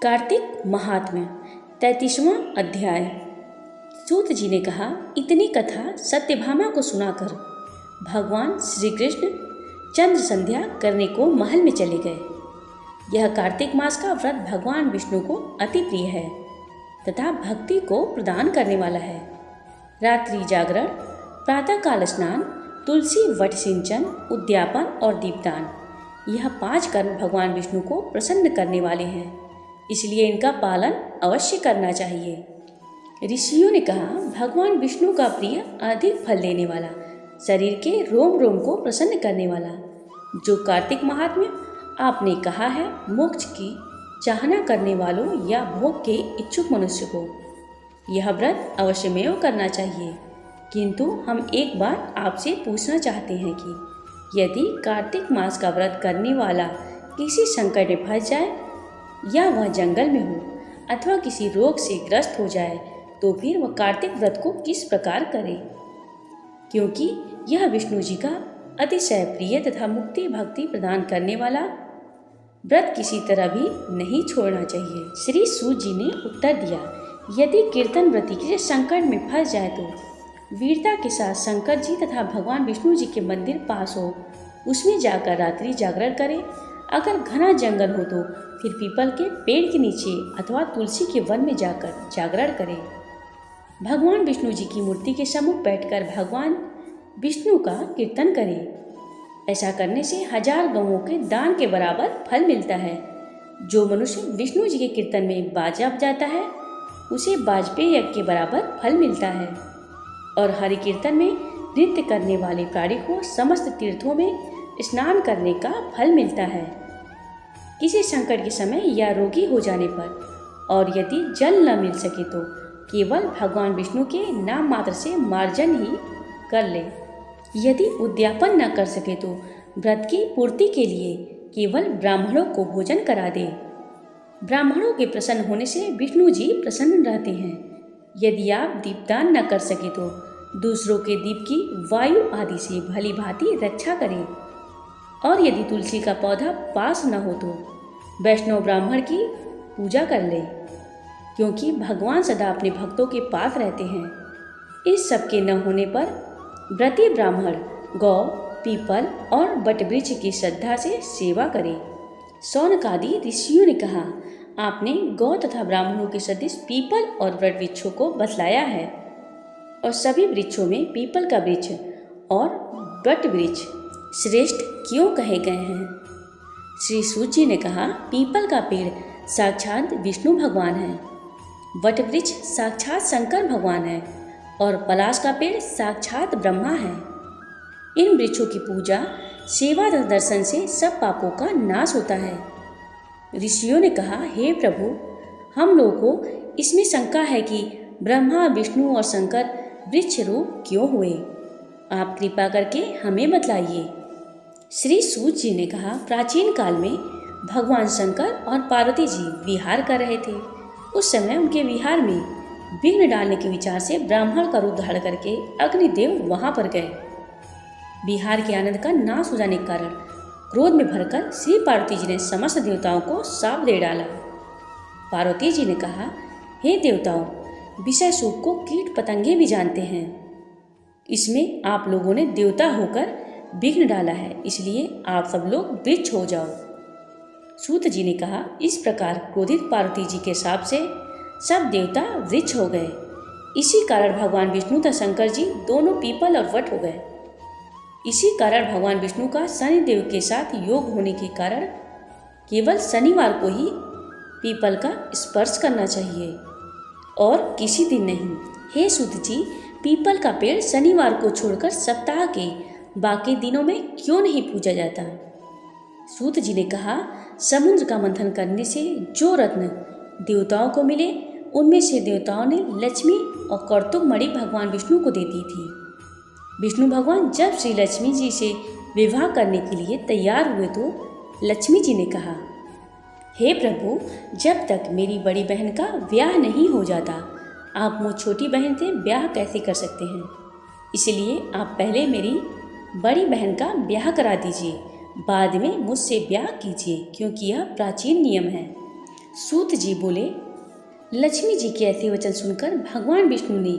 कार्तिक महात्म्य 33वां अध्याय। सूत जी ने कहा, इतनी कथा सत्यभामा को सुनाकर भगवान श्री कृष्ण चंद्र संध्या करने को महल में चले गए। यह कार्तिक मास का व्रत भगवान विष्णु को अति प्रिय है तथा भक्ति को प्रदान करने वाला है। रात्रि जागरण, प्रातःकाल स्नान, तुलसी वट सिंचन, उद्यापन और दीपदान, यह 5 कर्म भगवान विष्णु को प्रसन्न करने वाले हैं, इसलिए इनका पालन अवश्य करना चाहिए। ऋषियों ने कहा, भगवान विष्णु का प्रिय, अधिक फल देने वाला, शरीर के रोम रोम को प्रसन्न करने वाला जो कार्तिक महात्म्य आपने कहा है, मोक्ष की चाहना करने वालों या भोग के इच्छुक मनुष्य को यह व्रत अवश्यमेव करना चाहिए। किंतु हम एक बात आपसे पूछना चाहते हैं कि यदि कार्तिक मास का व्रत करने वाला किसी संकट में फंस जाए या वह जंगल में हो अथवा किसी रोग से ग्रस्त हो जाए तो फिर वह कार्तिक व्रत को किस प्रकार करे, क्योंकि यह विष्णु जी का अतिशय प्रिय तथा मुक्ति भक्ति प्रदान करने वाला व्रत किसी तरह भी नहीं छोड़ना चाहिए। श्री सूत जी ने उत्तर दिया, यदि कीर्तन व्रती किसी संकट में फंस जाए तो वीरता के साथ शंकर जी तथा भगवान विष्णु जी के मंदिर पास हो उसमें जाकर रात्रि जागरण करे। अगर घना जंगल हो तो फिर पीपल के पेड़ के नीचे अथवा तुलसी के वन में जाकर जागरण करे। भगवान विष्णु जी की मूर्ति के सम्मुख बैठकर भगवान विष्णु का कीर्तन करे। ऐसा करने से 1000 गौओं के दान के बराबर फल मिलता है। जो मनुष्य विष्णु जी के कीर्तन में बाजा बजाता है उसे वाजपेय यज्ञ के बराबर फल मिलता है। और हरि कीर्तन में नृत्य करने वाले प्राणी को समस्त तीर्थों में स्नान करने का फल मिलता है। किसी संकट के समय या रोगी हो जाने पर और यदि जल न मिल सके तो केवल भगवान विष्णु के नाम मात्र से मार्जन ही कर ले। यदि उद्यापन न कर सके तो व्रत की पूर्ति के लिए केवल ब्राह्मणों को भोजन करा दे। ब्राह्मणों के प्रसन्न होने से विष्णु जी प्रसन्न रहते हैं। यदि आप दीपदान न कर सके तो दूसरों के दीप की वायु आदि से भली भांति रक्षा करें। और यदि तुलसी का पौधा पास न हो तो वैष्णव ब्राह्मण की पूजा कर ले, क्योंकि भगवान सदा अपने भक्तों के पास रहते हैं। इस सब के न होने पर व्रती ब्राह्मण गौ, पीपल और वटवृक्ष की श्रद्धा से सेवा करे। शौनकादि ऋषियों ने कहा, आपने गौ तथा ब्राह्मणों के सदृश पीपल और वटवृक्षों को बतलाया है और सभी वृक्षों में पीपल का वृक्ष और वटवृक्ष श्रेष्ठ क्यों कहे गए हैं। श्री सूत जी ने कहा, पीपल का पेड़ साक्षात विष्णु भगवान है, वटवृक्ष साक्षात शंकर भगवान है और पलाश का पेड़ साक्षात ब्रह्मा है। इन वृक्षों की पूजा सेवा तथा दर्शन से सब पापों का नाश होता है। ऋषियों ने कहा, हे प्रभु, हम लोगों को इसमें शंका है कि ब्रह्मा, विष्णु और शंकर वृक्ष रूप क्यों हुए, आप कृपा करके हमें बतलाइए। श्री सूत जी ने कहा, प्राचीन काल में भगवान शंकर और पार्वती जी विहार कर रहे थे। उस समय उनके विहार में विघ्न डालने के विचार से ब्राह्मण का रूप धारण करके अग्निदेव वहां पर गए। विहार के आनंद का नाश हो जाने के कारण क्रोध में भरकर श्री पार्वती जी ने समस्त देवताओं को शाप दे डाला। पार्वती जी ने कहा, हे देवताओं, विषय सुख को कीट पतंगे भी जानते हैं। इसमें आप लोगों ने देवता होकर विघ्न डाला है, इसलिए आप सब लोग वृक्ष हो जाओ। सूत जी ने कहा, इस प्रकार क्रोधित पार्वती जी के शाप से सब देवता वृक्ष हो गए। इसी कारण भगवान विष्णु तथा शंकर जी दोनों पीपल और वट हो गए। इसी कारण भगवान विष्णु का शनिदेव के साथ योग होने के कारण केवल शनिवार को ही पीपल का स्पर्श करना चाहिए और किसी दिन नहीं। हे सूत जी, पीपल का पेड़ शनिवार को छोड़कर सप्ताह के बाकी दिनों में क्यों नहीं पूजा जाता। सूत जी ने कहा, समुद्र का मंथन करने से जो रत्न देवताओं को मिले उनमें से देवताओं ने लक्ष्मी और कौतुक मणि भगवान विष्णु को दे दी थी। विष्णु भगवान जब श्री लक्ष्मी जी से विवाह करने के लिए तैयार हुए तो लक्ष्मी जी ने कहा, हे प्रभु, जब तक मेरी बड़ी बहन का ब्याह नहीं हो जाता आप मुझ छोटी बहन से ब्याह कैसे कर सकते हैं। इसलिए आप पहले मेरी बड़ी बहन का ब्याह करा दीजिए, बाद में मुझसे ब्याह कीजिए, क्योंकि यह प्राचीन नियम है। सूत जी बोले, लक्ष्मी जी के ऐसे वचन सुनकर भगवान विष्णु ने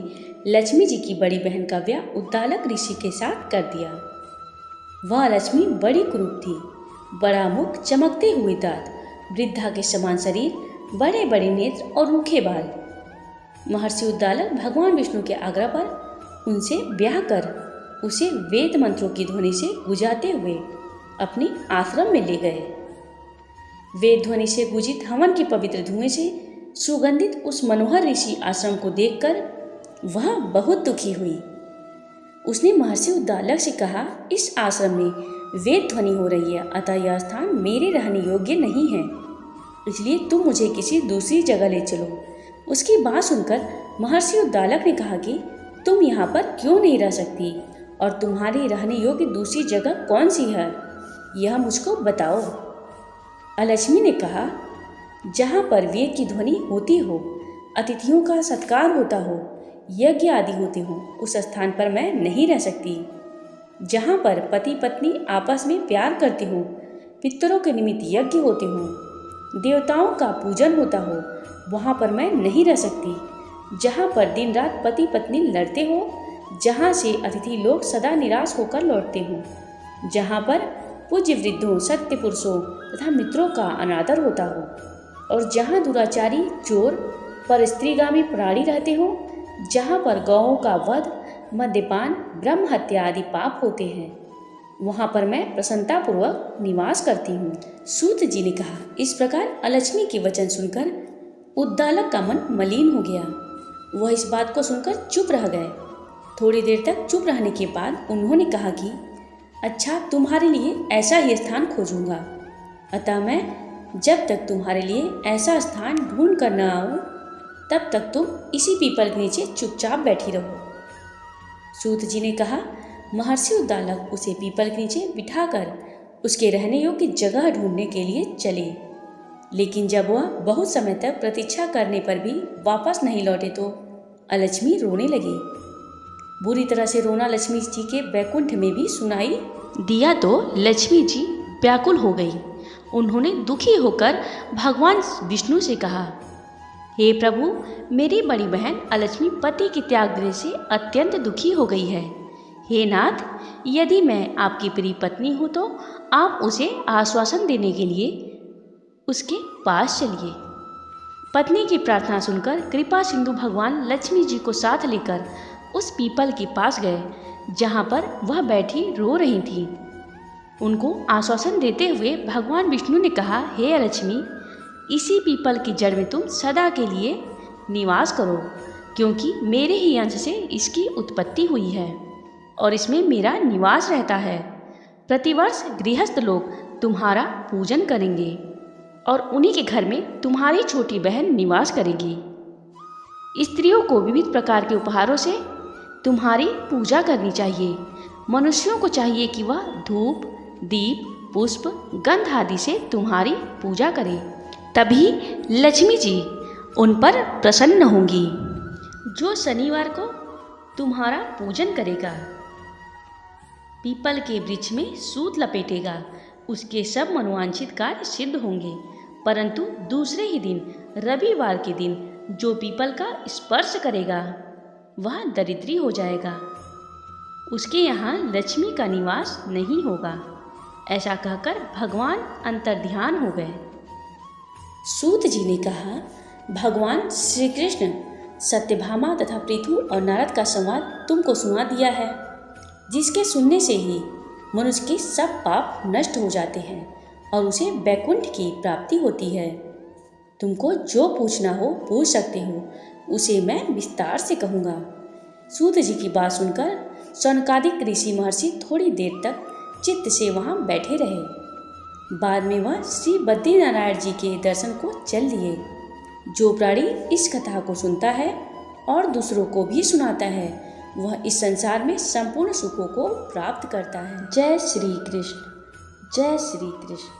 लक्ष्मी जी की बड़ी बहन का ब्याह उद्दालक ऋषि के साथ कर दिया। वह लक्ष्मी बड़ी कुरूप थी, बड़ा मुख, चमकते हुए दांत, वृद्धा के समान शरीर, बड़े बड़े नेत्र और रूखे बाल। महर्षि उद्दालक भगवान विष्णु के आग्रह पर उनसे ब्याह कर उसे वेद मंत्रों की ध्वनि से गुजाते हुए अपने आश्रम में ले गए। वेद ध्वनि से गुजित हवन के पवित्र धुएं से सुगंधित उस मनोहर ऋषि आश्रम को देखकर वह बहुत दुखी हुई। उसने महर्षि उद्दालक से कहा, इस आश्रम में वेद ध्वनि हो रही है, अतः यह स्थान मेरे रहने योग्य नहीं है, इसलिए तुम मुझे किसी दूसरी जगह ले चलो। उसकी बात सुनकर महर्षि उद्दालक ने कहा कि तुम यहाँ पर क्यों नहीं रह सकती और तुम्हारे रहने योग्य दूसरी जगह कौन सी है, यह मुझको बताओ। लक्ष्मी ने कहा, जहाँ पर वेद की ध्वनि होती हो, अतिथियों का सत्कार होता हो, यज्ञ आदि होते हो, उस स्थान पर मैं नहीं रह सकती। जहाँ पर पति पत्नी आपस में प्यार करते हो, पितरों के निमित्त यज्ञ होते हो, देवताओं का पूजन होता हो, वहाँ पर मैं नहीं रह सकती। जहाँ पर दिन रात पति पत्नी लड़ते हो, जहाँ से अतिथि लोग सदा निराश होकर लौटते हो, जहाँ पर पूज्य वृद्धों, सत्य पुरुषों तथा मित्रों का अनादर होता हो, और जहाँ दुराचारी, चोर, पर स्त्रीगामी प्राणी रहते हो, जहाँ पर गौओं का वध, मद्यपान, ब्रह्म हत्या आदि पाप होते हैं, वहाँ पर मैं प्रसन्नतापूर्वक निवास करती हूँ। सूत जी ने कहा। इस प्रकार लक्ष्मी के वचन सुनकर उद्दालक का मन मलिन हो गया। वह इस बात को सुनकर चुप रह गए। थोड़ी देर तक चुप रहने के बाद उन्होंने कहा कि अच्छा, तुम्हारे लिए ऐसा ही स्थान खोजूंगा, अतः मैं जब तक तुम्हारे लिए ऐसा स्थान ढूंढ कर न आऊँ तब तक तुम इसी पीपल के नीचे चुपचाप बैठी रहो। सूत जी ने कहा। महर्षि उद्दालक उसे पीपल के नीचे बिठाकर उसके रहने योग्य जगह ढूंढने के लिए चले, लेकिन जब वह बहुत समय तक प्रतीक्षा करने पर भी वापस नहीं लौटे तो लक्ष्मी रोने लगी। बुरी तरह से रोना लक्ष्मी जी के बैकुंठ में भी सुनाई दिया तो लक्ष्मी जी व्याकुल हो गई। उन्होंने दुखी होकर भगवान विष्णु से कहा, हे प्रभु, मेरी बड़ी बहन लक्ष्मी पति के त्याग देने से अत्यंत दुखी हो गई है। हे नाथ, यदि मैं आपकी प्रिय पत्नी हूँ तो आप उसे आश्वासन देने के लिए उसके पास चलिए। पत्नी की प्रार्थना सुनकर कृपा सिंधु भगवान लक्ष्मी जी को साथ लेकर उस पीपल के पास गए जहाँ पर वह बैठी रो रही थी। उनको आश्वासन देते हुए भगवान विष्णु ने कहा, हे लक्ष्मी, इसी पीपल की जड़ में तुम सदा के लिए निवास करो, क्योंकि मेरे ही अंश से इसकी उत्पत्ति हुई है और इसमें मेरा निवास रहता है। प्रतिवर्ष गृहस्थ लोग तुम्हारा पूजन करेंगे और उन्हीं के घर में तुम्हारी छोटी बहन निवास करेगी। स्त्रियों को विविध प्रकार के उपहारों से तुम्हारी पूजा करनी चाहिए। मनुष्यों को चाहिए कि वह धूप, दीप, पुष्प, गंध आदि से तुम्हारी पूजा करें, तभी लक्ष्मी जी उन पर प्रसन्न होंगी। जो शनिवार को तुम्हारा पूजन करेगा, पीपल के वृक्ष में सूत लपेटेगा, उसके सब मनोवांछित कार्य सिद्ध होंगे। परंतु दूसरे ही दिन, रविवार के दिन, जो पीपल का स्पर्श करेगा वह दरिद्री हो जाएगा, उसके यहाँ लक्ष्मी का निवास नहीं होगा। ऐसा कहकर भगवान अंतर्ध्यान हो गए। सूत जी ने कहा, भगवान श्री कृष्ण सत्यभामा तथा पृथु और नारद का संवाद तुमको सुना दिया है, जिसके सुनने से ही मनुष्य के सब पाप नष्ट हो जाते हैं और उसे बैकुंठ की प्राप्ति होती है। तुमको जो पूछना हो पूछ सकते हो, उसे मैं विस्तार से कहूँगा। सूत जी की बात सुनकर शौनकादिक ऋषि महर्षि थोड़ी देर तक चित्त से वहाँ बैठे रहे। बाद में वह श्री बद्रीनारायण जी के दर्शन को चल दिए। जो प्राणी इस कथा को सुनता है और दूसरों को भी सुनाता है, वह इस संसार में संपूर्ण सुखों को प्राप्त करता है। जय श्री कृष्ण, जय श्री कृष्ण।